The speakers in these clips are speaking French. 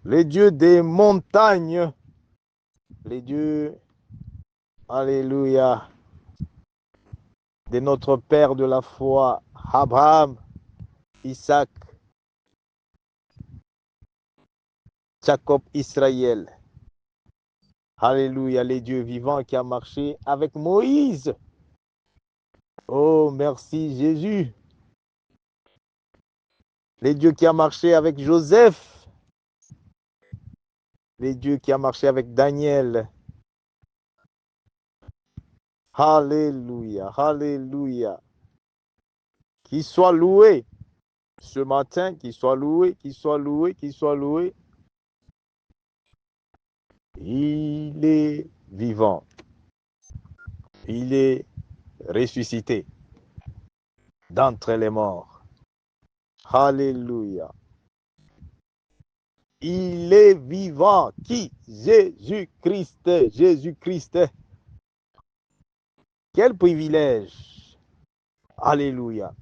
les dieux des montagnes, les dieux, alléluia, de notre Père de la foi, Abraham, Isaac, Jacob, Israël. Alléluia, les dieux vivants qui a marché avec Moïse. Oh, merci Jésus. Les dieux qui a marché avec Joseph. Les dieux qui a marché avec Daniel. Alléluia, alléluia. Qu'il soit loué ce matin, qu'il soit loué, qu'il soit loué, qu'il soit loué. Il est vivant. Il est ressuscité d'entre les morts. Alléluia. Il est vivant. Qui? Jésus-Christ. Jésus-Christ. Quel privilège. Alléluia.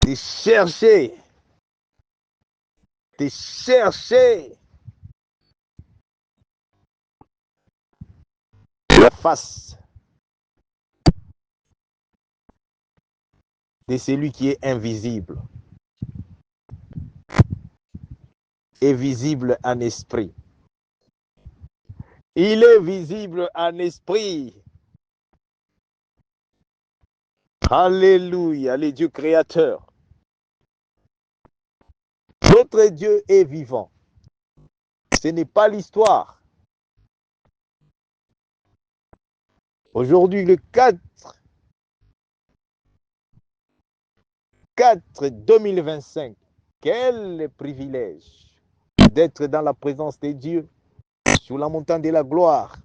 De chercher. De chercher la face de celui qui est invisible et visible en esprit. Il est visible en esprit. Alléluia, le Dieu créateur. Notre Dieu est vivant. Ce n'est pas l'histoire. Aujourd'hui, le 4 2025, quel privilège d'être dans la présence de Dieu sur la montagne de la gloire.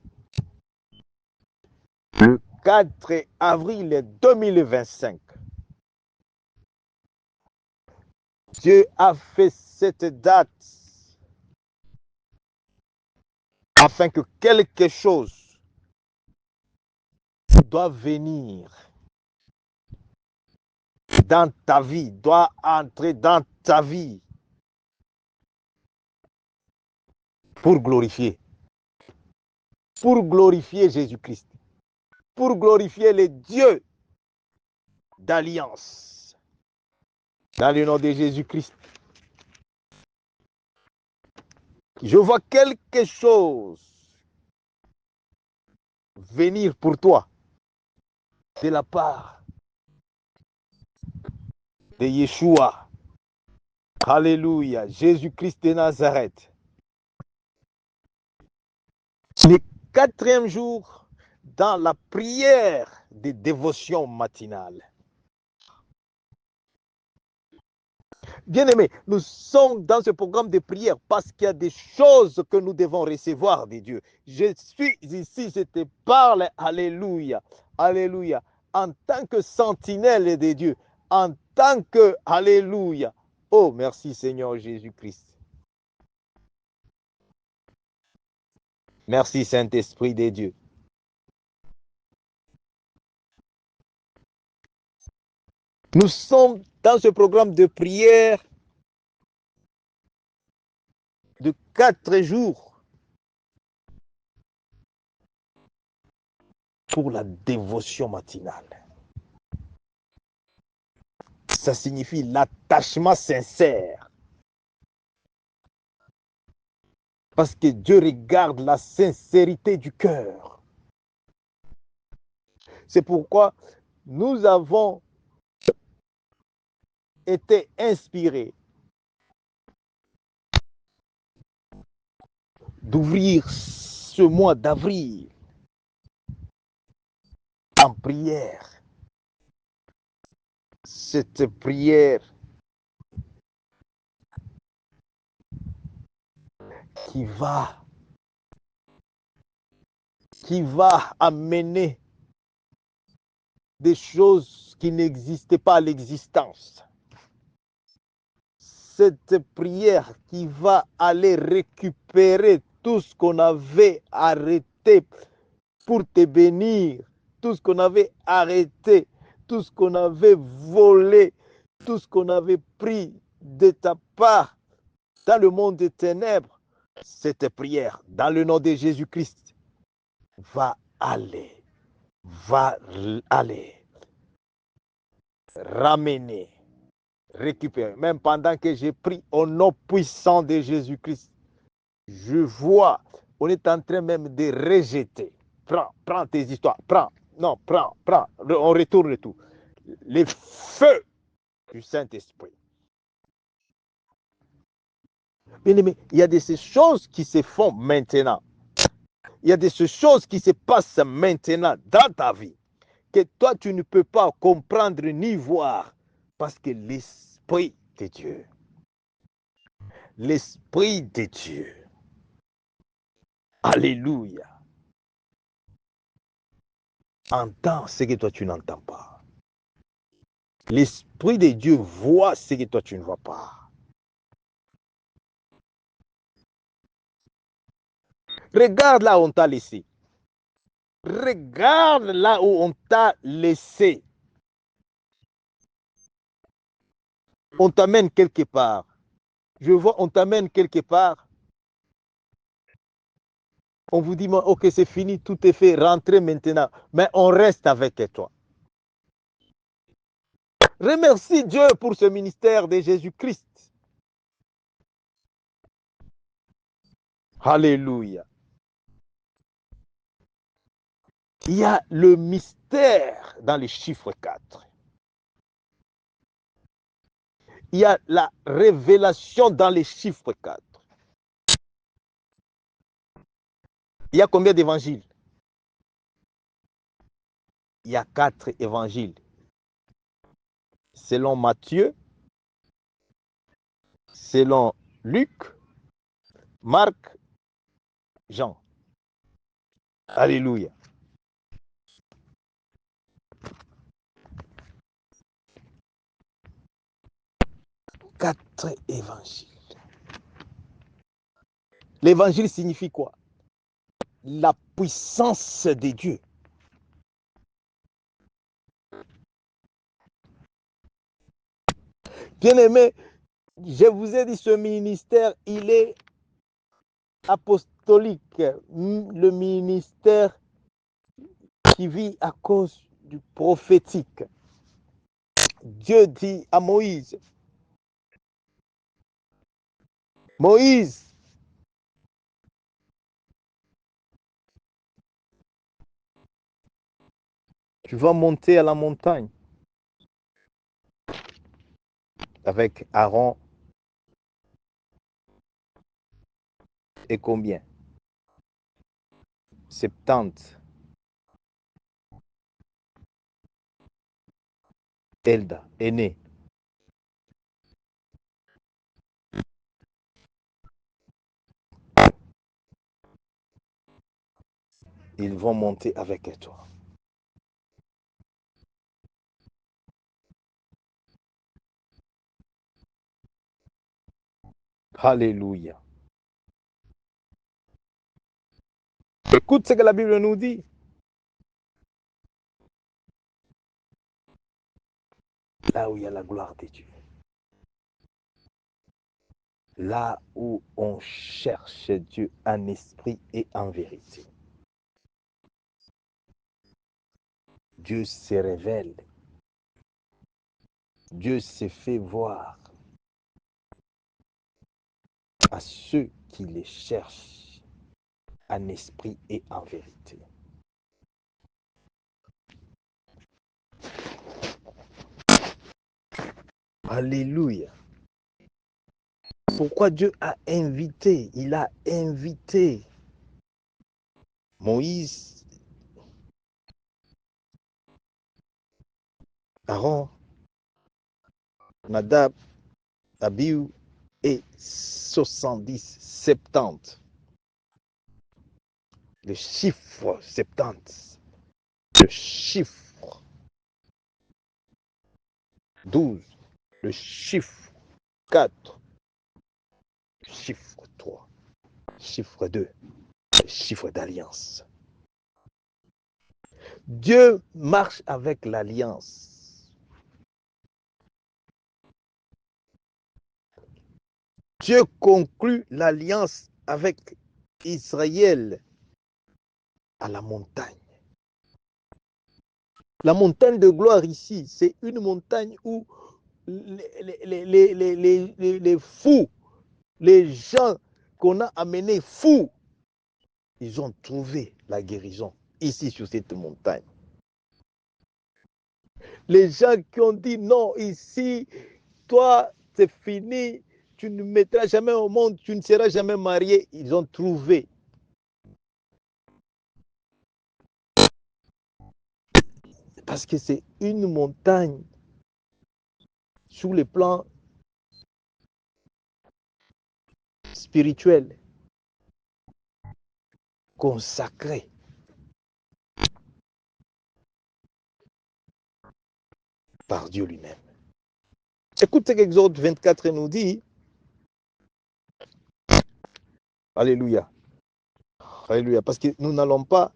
Le 4 avril 2025, Dieu a fait cette date afin que quelque chose doit venir dans ta vie, doit entrer dans ta vie pour glorifier Jésus-Christ, pour glorifier les dieux d'alliance. Dans le nom de Jésus-Christ, je vois quelque chose venir pour toi de la part de Yeshua. Alléluia, Jésus-Christ de Nazareth. Le 4e jour dans la prière de dévotion matinale. Bien-aimés, nous sommes dans ce programme de prière parce qu'il y a des choses que nous devons recevoir de Dieu. Je suis ici, je te parle, alléluia, alléluia, en tant que sentinelle de Dieu, en tant que, alléluia. Oh, merci Seigneur Jésus-Christ. Merci Saint-Esprit de Dieu. Nous sommes dans ce programme de prière de 4 jours pour la dévotion matinale. Ça signifie l'attachement sincère. Parce que Dieu regarde la sincérité du cœur. C'est pourquoi nous avons été inspirés d'ouvrir ce mois d'avril en prière. Cette prière qui va amener des choses qui n'existaient pas à l'existence. Cette prière qui va aller récupérer tout ce qu'on avait arrêté pour te bénir, tout ce qu'on avait arrêté, tout ce qu'on avait volé, tout ce qu'on avait pris de ta part dans le monde des ténèbres, cette prière, dans le nom de Jésus-Christ, va aller, ramener, récupérer. Même pendant que j'ai pris au nom puissant de Jésus-Christ, je vois, on est en train même de rejeter. Prends tes histoires, prends, on retourne tout. Les feux du Saint-Esprit. Bien aimé, il y a de ces choses qui se font maintenant. Il y a de ces choses qui se passent maintenant dans ta vie que toi, tu ne peux pas comprendre ni voir parce que l'Esprit de Dieu, l'Esprit de Dieu, alléluia, entend ce que toi, tu n'entends pas. L'Esprit de Dieu voit ce que toi, tu ne vois pas. Regarde là où on t'a laissé. Regarde là où on t'a laissé. On t'amène quelque part. Je vois, on t'amène quelque part. On vous dit, ok, c'est fini, tout est fait, rentrez maintenant. Mais on reste avec toi. Remercie Dieu pour ce ministère de Jésus-Christ. Alléluia. Il y a le mystère dans les chiffres 4. Il y a la révélation dans les chiffres 4. Il y a combien d'évangiles? Il y a 4 évangiles. Selon Matthieu, selon Luc, Marc, Jean. Alléluia. Quatre évangiles. L'évangile signifie quoi? La puissance de Dieu. Bien-aimé, je vous ai dit, ce ministère, il est apostolique. Le ministère qui vit à cause du prophétique. Dieu dit à Moïse, Moïse, tu vas monter à la montagne avec Aaron et combien? 70. Elda, aîné. Ils vont monter avec toi. Alléluia. Écoute ce que la Bible nous dit. Là où il y a la gloire de Dieu. Là où on cherche Dieu en esprit et en vérité. Dieu se révèle. Dieu se fait voir à ceux qui les cherchent en esprit et en vérité. Alléluia. Pourquoi Dieu a invité? Il a invité Moïse, Aaron, Nadab, Abihu et 70, 70. Le chiffre 70. Le chiffre 12. Le chiffre 4. Le chiffre 3. Chiffre 2. Le chiffre d'alliance. Dieu marche avec l'alliance. Dieu conclut l'alliance avec Israël à la montagne. La montagne de gloire ici, c'est une montagne où les fous, les gens qu'on a amenés fous, ils ont trouvé la guérison ici sur cette montagne. Les gens qui ont dit non, ici, toi, c'est fini, tu ne mettras jamais au monde, tu ne seras jamais marié, ils ont trouvé. Parce que c'est une montagne sur le plan spirituel, consacré. Par Dieu lui-même. Écoute ce qu'Exode 24 nous dit. Alléluia. Alléluia. Parce que nous n'allons pas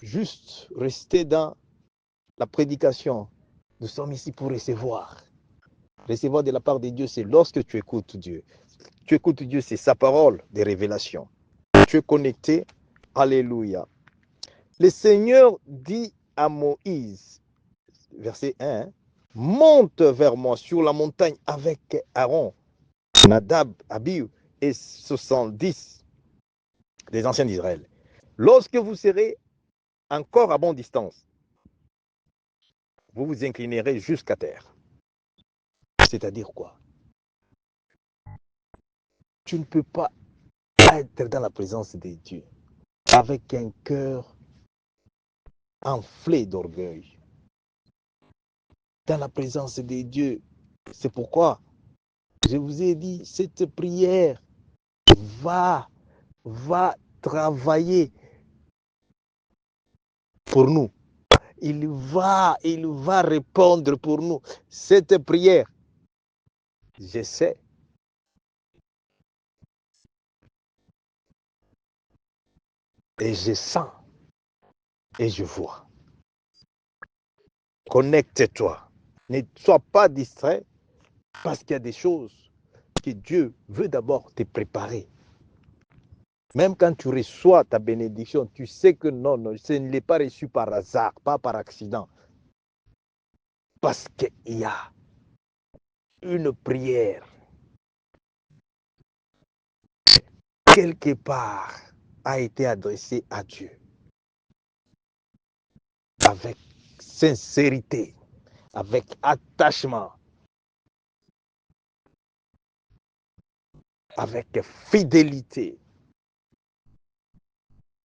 juste rester dans la prédication. Nous sommes ici pour recevoir. Recevoir de la part de Dieu, c'est lorsque tu écoutes Dieu. Tu écoutes Dieu, c'est sa parole de révélation. Tu es connecté. Alléluia. Le Seigneur dit à Moïse, verset 1, monte vers moi sur la montagne avec Aaron, Nadab, Abihu et 70 des anciens d'Israël. Lorsque vous serez encore à bonne distance, vous vous inclinerez jusqu'à terre. C'est-à-dire quoi? Tu ne peux pas être dans la présence de Dieu avec un cœur enflé d'orgueil. Dans la présence de Dieu, c'est pourquoi je vous ai dit, cette prière va travailler pour nous. Il va répondre pour nous. Cette prière, je sais. Et je sens. Et je vois. Connecte-toi. Ne sois pas distrait parce qu'il y a des choses que Dieu veut d'abord te préparer. Même quand tu reçois ta bénédiction, tu sais que non, ce n'est pas reçu par hasard, pas par accident. Parce qu'il y a une prière quelque part a été adressée à Dieu avec sincérité, avec attachement, avec fidélité,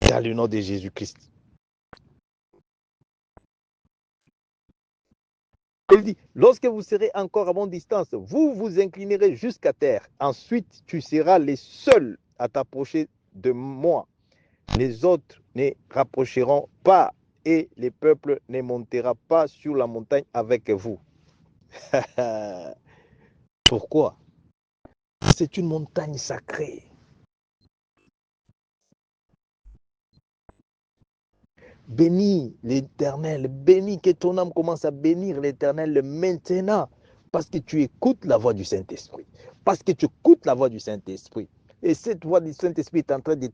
dans le nom de Jésus-Christ. Il dit, lorsque vous serez encore à bonne distance, vous vous inclinerez jusqu'à terre. Ensuite, tu seras les seuls à t'approcher de moi. Les autres ne rapprocheront pas et les peuples ne monteront pas sur la montagne avec vous. Pourquoi? C'est une montagne sacrée. Bénis l'Éternel, bénis, que ton âme commence à bénir l'Éternel maintenant, parce que tu écoutes la voix du Saint-Esprit, parce que tu écoutes la voix du Saint-Esprit. Et cette voix du Saint-Esprit est en train de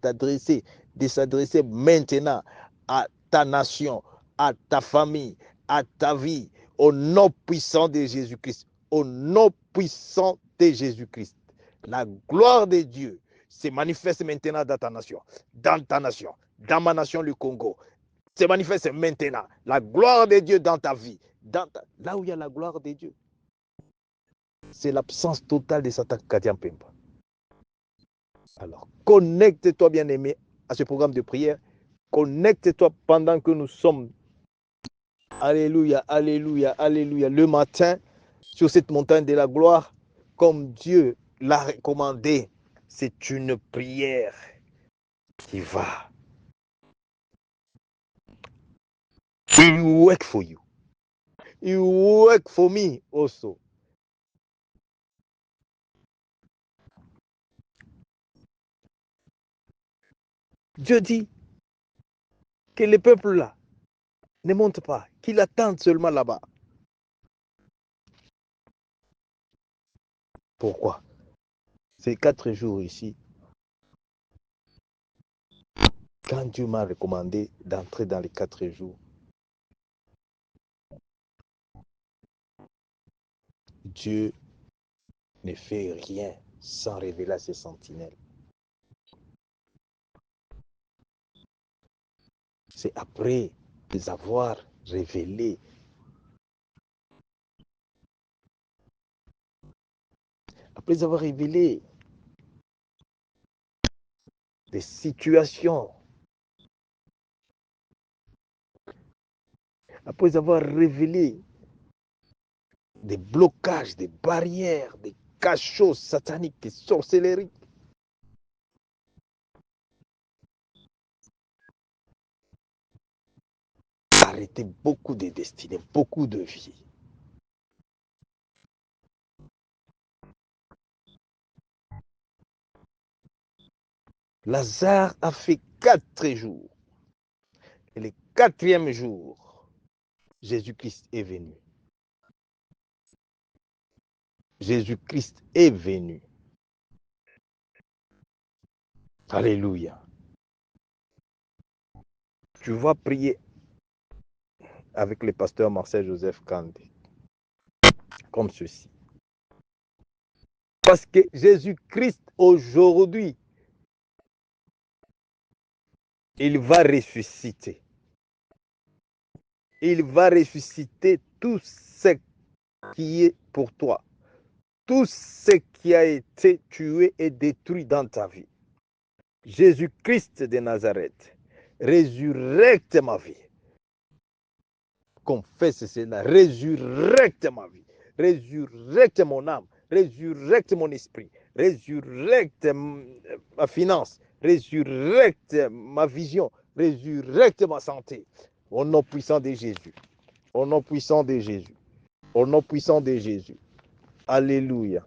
s'adresser maintenant à ta nation, à ta famille, à ta vie, au nom puissant de Jésus-Christ, au nom puissant de Jésus-Christ. La gloire de Dieu se manifeste maintenant dans ta nation, dans ma nation, le Congo. Se manifeste maintenant. La gloire de Dieu dans ta vie. Là où il y a la gloire de Dieu, c'est l'absence totale de Satan Kadian Pemba. Alors, connecte-toi, bien-aimé, à ce programme de prière. Connecte-toi pendant que nous sommes, alléluia, alléluia, alléluia, le matin, sur cette montagne de la gloire, comme Dieu l'a recommandé. C'est une prière qui va. It will work for you. It will work for me also. Dieu dit que les peuples là ne montent pas, qu'ils attendent seulement là-bas. Pourquoi? Ces 4 jours ici, quand Dieu m'a recommandé d'entrer dans les 4 jours, Dieu ne fait rien sans révéler à ses sentinelles. C'est après les avoir révélés, après avoir révélé des situations, après avoir révélé des blocages, des barrières, des cachots sataniques, des sorcelleries, arrêter beaucoup de destinées, beaucoup de vies. Lazare a fait 4 jours. Et le 4e jour, Jésus-Christ est venu. Jésus-Christ est venu. Alléluia. Tu vas prier avec le pasteur Marcel Joseph Kandé, comme ceci. Parce que Jésus-Christ, aujourd'hui, il va ressusciter. Il va ressusciter tout ce qui est pour toi. Tout ce qui a été tué et détruit dans ta vie. Jésus-Christ de Nazareth, résurrecte ma vie. Confesse cela, résurrecte ma vie, résurrecte mon âme, résurrecte mon esprit, résurrecte ma finance, résurrecte ma vision, résurrecte ma santé. Au nom puissant de Jésus, au nom puissant de Jésus, au nom puissant de Jésus. Alléluia,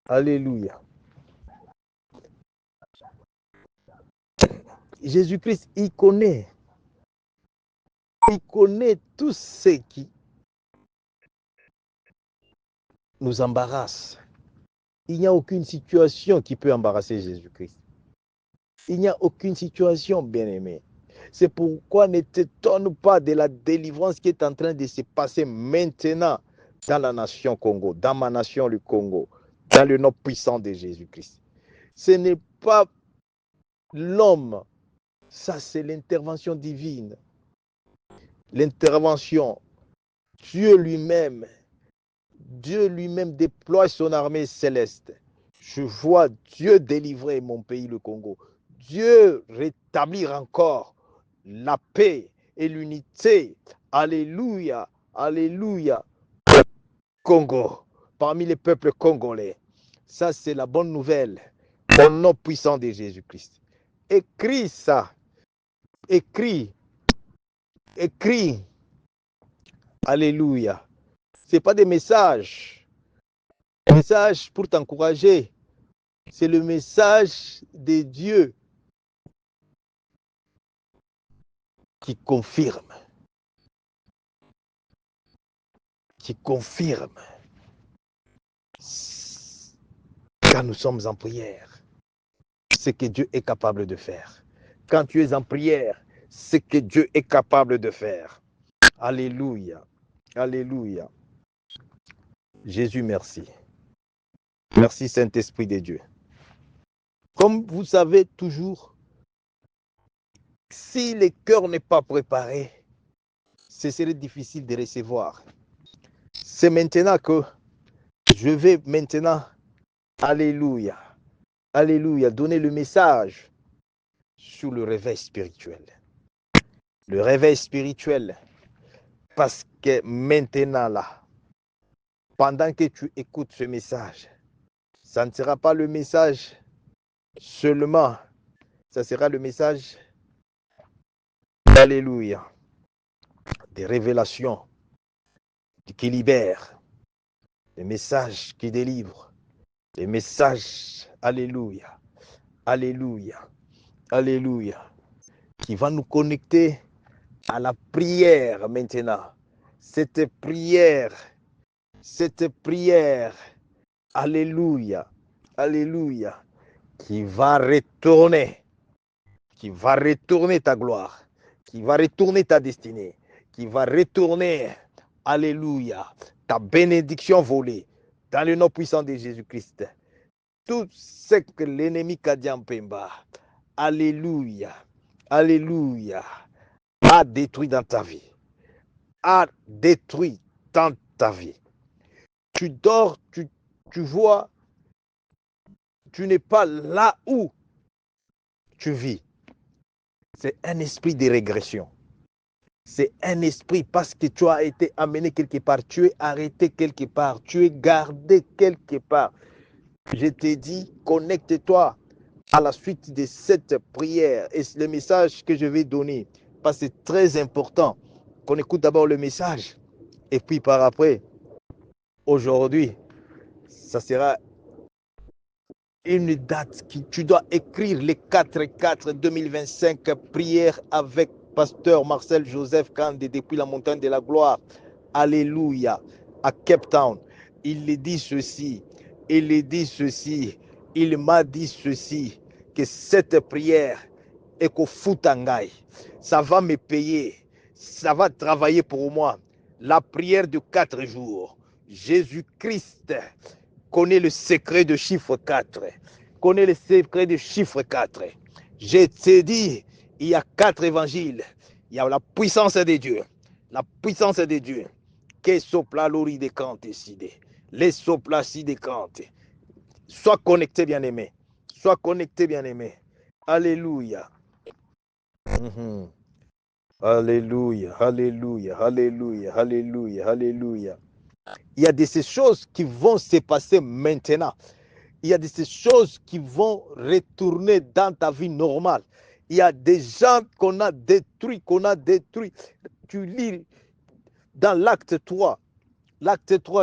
alléluia. Jésus-Christ, il connaît tout ce qui nous embarrasse. Il n'y a aucune situation qui peut embarrasser Jésus-Christ. Il n'y a aucune situation, bien-aimé. C'est pourquoi ne t'étonne pas de la délivrance qui est en train de se passer maintenant dans la nation Congo, dans ma nation le Congo, dans le nom puissant de Jésus-Christ. Ce n'est pas l'homme, ça c'est l'intervention divine. L'intervention, Dieu lui-même déploie son armée céleste. Je vois Dieu délivrer mon pays, le Congo. Dieu rétablir encore la paix et l'unité. Alléluia, alléluia. Congo, parmi les peuples congolais. Ça, c'est la bonne nouvelle. Au nom puissant de Jésus-Christ. Écris ça. Écris. Écris. Alléluia. Ce n'est pas des messages. Messages pour t'encourager. C'est le message de Dieu qui confirme quand nous sommes en prière ce que Dieu est capable de faire. Quand tu es en prière, ce que Dieu est capable de faire. Alléluia, alléluia. Jésus, merci. Merci Saint-Esprit de Dieu. Comme vous savez toujours, si le cœur n'est pas préparé, ce serait difficile de recevoir. C'est maintenant que je vais maintenant, alléluia, alléluia, donner le message sur le réveil spirituel. Le réveil spirituel, parce que maintenant là, pendant que tu écoutes ce message, ça ne sera pas le message seulement, ça sera le message, alléluia, des révélations qui libèrent, des messages qui délivrent, des messages, alléluia, alléluia, alléluia, qui va nous connecter à la prière maintenant. Cette prière, alléluia, Alléluia, qui va retourner ta gloire, qui va retourner ta destinée, qui va retourner, alléluia, ta bénédiction volée, dans le nom puissant de Jésus-Christ. Tout ce que l'ennemi Kadian Pemba, alléluia, alléluia, a détruit dans ta vie, a détruit dans ta vie. Tu dors, tu vois, tu n'es pas là où tu vis. C'est un esprit de régression. C'est un esprit parce que tu as été amené quelque part, tu es arrêté quelque part, tu es gardé quelque part. Je te dis, connecte-toi à la suite de cette prière et le message que je vais donner, parce que c'est très important qu'on écoute d'abord le message et puis par après, aujourd'hui, ça sera une date que tu dois écrire les 4/4/2025, prière avec pasteur Marcel Joseph Kandé depuis la montagne de la gloire. Alléluia, à Cape Town. Il dit ceci, il m'a dit ceci, que cette prière est qu'au Futangai, ça va me payer, ça va travailler pour moi. La prière de 4 jours. Jésus-Christ connaît le secret de chiffre 4. Connaît le secret de chiffre 4. Je te dis, il y a 4 évangiles. Il y a la puissance de Dieu. La puissance de Dieu. Que sopla l'ori de Kant décidé. Les sopla si de Kant. Sois connecté, bien-aimé. Sois connecté, bien-aimé. Alléluia. Alléluia, alléluia, alléluia, alléluia, alléluia. Il y a de ces choses qui vont se passer maintenant. Il y a de ces choses qui vont retourner dans ta vie normale. Il y a des gens qu'on a détruits, Tu lis dans l'acte 3,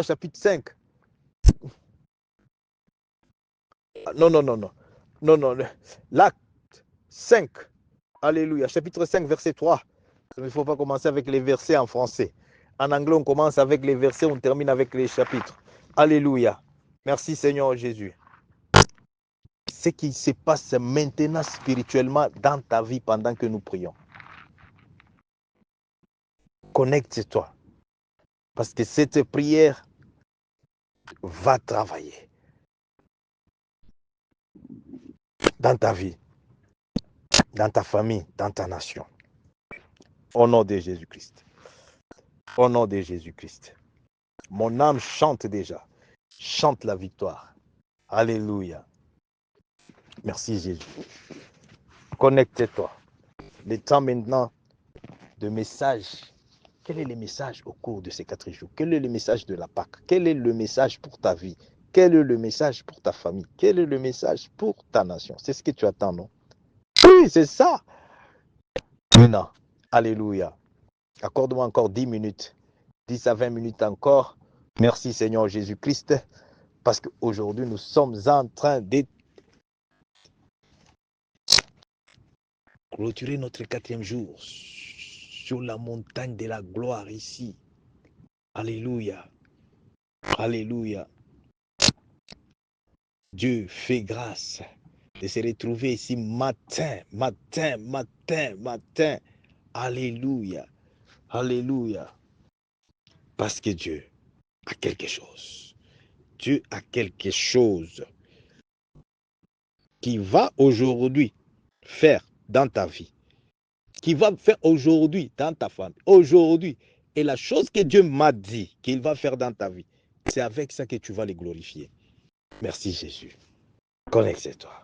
chapitre 5. Non. L'acte 5, alléluia, chapitre 5, verset 3. Il ne faut pas commencer avec les versets en français. En anglais, on commence avec les versets, on termine avec les chapitres. Alléluia. Merci Seigneur Jésus. Ce qui se passe maintenant spirituellement dans ta vie pendant que nous prions. Connecte-toi. Parce que cette prière va travailler dans ta vie, dans ta famille, dans ta nation. Au nom de Jésus-Christ. Au nom de Jésus-Christ. Mon âme chante déjà. Chante la victoire. Alléluia. Merci Jésus. Connecte-toi. Le temps maintenant de message. Quel est le message au cours de ces 4 jours? Quel est le message de la Pâque? Quel est le message pour ta vie? Quel est le message pour ta famille? Quel est le message pour ta nation? C'est ce que tu attends, non? Oui, c'est ça. Maintenant, alléluia. Accorde-moi encore 10 minutes. 10 à 20 minutes encore. Merci Seigneur Jésus-Christ. Parce qu'aujourd'hui, nous sommes en train de clôturer notre 4e jour sur la montagne de la gloire ici. Alléluia. Alléluia. Dieu fait grâce de se retrouver ici matin. Alléluia. Alléluia. Parce que Dieu a quelque chose. Dieu a quelque chose qui va aujourd'hui faire dans ta vie. Qui va faire aujourd'hui dans ta famille. Aujourd'hui. Et la chose que Dieu m'a dit qu'il va faire dans ta vie, c'est avec ça que tu vas le glorifier. Merci Jésus. Connecte-toi.